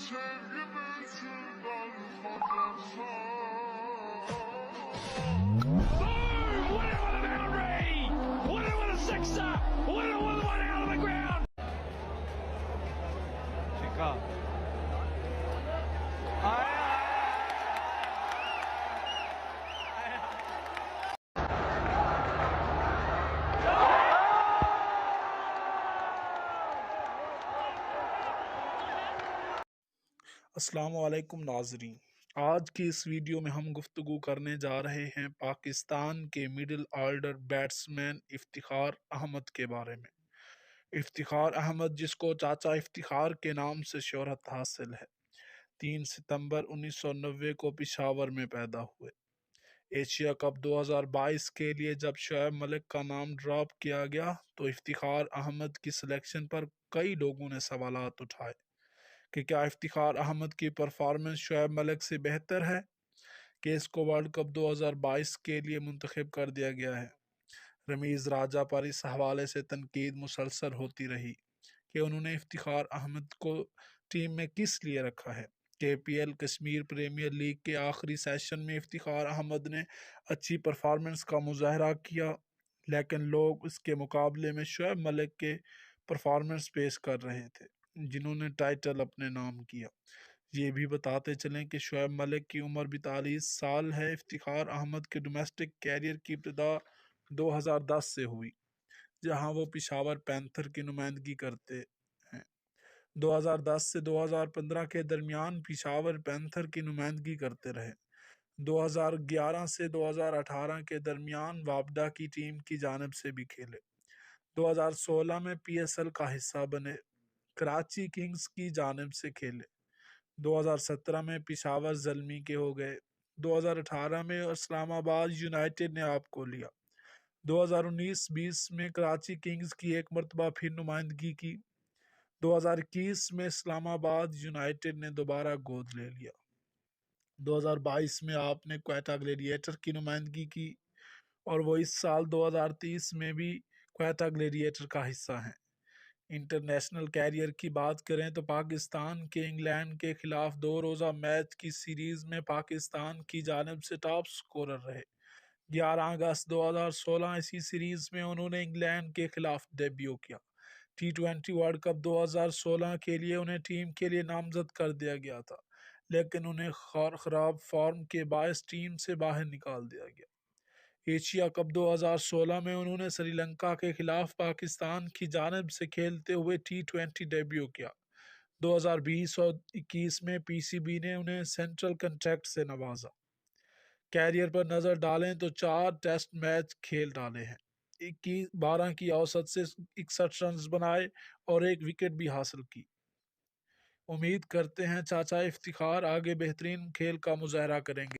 sevgimi içinden bakarsan. Boom! Winner with a boundary! Winner with a sixer! Winner with one out of the ground! Chica. السلام علیکم ناظرین، آج کی اس video میں ہم گفتگو کرنے جا رہے ہیں پاکستان کے middle order batsman Iftikhar Ahmed کے بارے میں۔ افتخار احمد، جس کو چاچا افتخار کے نام سے شہرت حاصل ہے، 3 ستمبر 1990 کو پشاور میں پیدا ہوئے۔ ایشیا کپ 2022 کے لیے جب شعیب ملک کا نام ڈراپ کیا گیا تو افتخار احمد کی سلیکشن پر کئی لوگوں نے سوالات اٹھائے کہ کیا افتخار احمد کی پرفارمنس شعیب ملک سے بہتر ہے کہ اس کو ورلڈ کپ 2022 کے لیے منتخب کر دیا گیا ہے۔ رمیز راجہ پر اس حوالے سے تنقید مسلسل ہوتی رہی کہ انہوں نے افتخار احمد کو ٹیم میں کس لیے رکھا ہے۔ K P L Kashmir premier league کے آخری سیشن میں افتخار احمد نے اچھی پرفارمنس کا مظاہرہ کیا، لیکن لوگ اس کے مقابلے میں شعیب ملک کے پرفارمنس پیش کر رہے تھے، جنہوں نے ٹائٹل اپنے نام کیا۔ یہ بھی بتاتے چلیں کہ شعیب ملک کی عمر 42 سال ہے۔ افتخار احمد کے ڈومیسٹک کیریئر کی ابتدا 2010 سے ہوئی، جہاں وہ پشاور پینتھر کی نمائندگی کرتے ہیں۔ 2010 سے 2015 کے درمیان پشاور پینتھر کی نمائندگی کرتے رہے۔ 2011 سے 2018 کے درمیان وابڈا کی ٹیم کی جانب سے بھی کھیلے۔ 2016 میں پی ایس ایل کا حصہ بنے، کراچی کنگز کی جانب سے کھیلے۔ 2017 میں پشاور زلمی کے ہو گئے۔ 2018 میں اسلام آباد یونائیٹڈ نے آپ کو لیا۔ 2019-20 میں کراچی کنگز کی ایک مرتبہ پھر نمائندگی کی۔ 2021 میں اسلام آباد یونائیٹڈ نے دوبارہ گود لے لیا۔ 2022 میں آپ نے کوئٹہ گلیڈیٹر کی نمائندگی کی اور وہ اس سال 2030 میں بھی کوئٹہ گلیڈیٹر کا حصہ ہیں۔ انٹرنیشنل کیریئر کی بات کریں تو پاکستان کے انگلینڈ کے خلاف 2 روزہ میچ کی سیریز میں پاکستان کی جانب سے ٹاپ سکورر رہے۔ 11 اگست 2016 اسی سیریز میں انہوں نے انگلینڈ کے خلاف ڈیبیو کیا۔ T20 ورلڈ کپ 2016 کے لیے انہیں ٹیم کے لیے نامزد کر دیا گیا تھا، لیکن انہیں خراب فارم کے باعث ٹیم سے باہر نکال دیا گیا۔ ایشیا کپ 2016 میں انہوں نے سری لنکا کے خلاف پاکستان کی جانب سے کھیلتے ہوئے T20 ڈیبیو کیا۔ 2020 اور 21 میں پی سی بی نے انہیں سینٹرل کنٹریکٹ سے نوازا۔ کیریئر پر نظر ڈالیں تو 4 ٹیسٹ میچ کھیل ڈالے ہیں، 12 کی اوسط سے 61 رنز بنائے اور 1 وکٹ بھی حاصل کی۔ امید کرتے ہیں چاچا افتخار آگے بہترین کھیل کا مظاہرہ کریں گے۔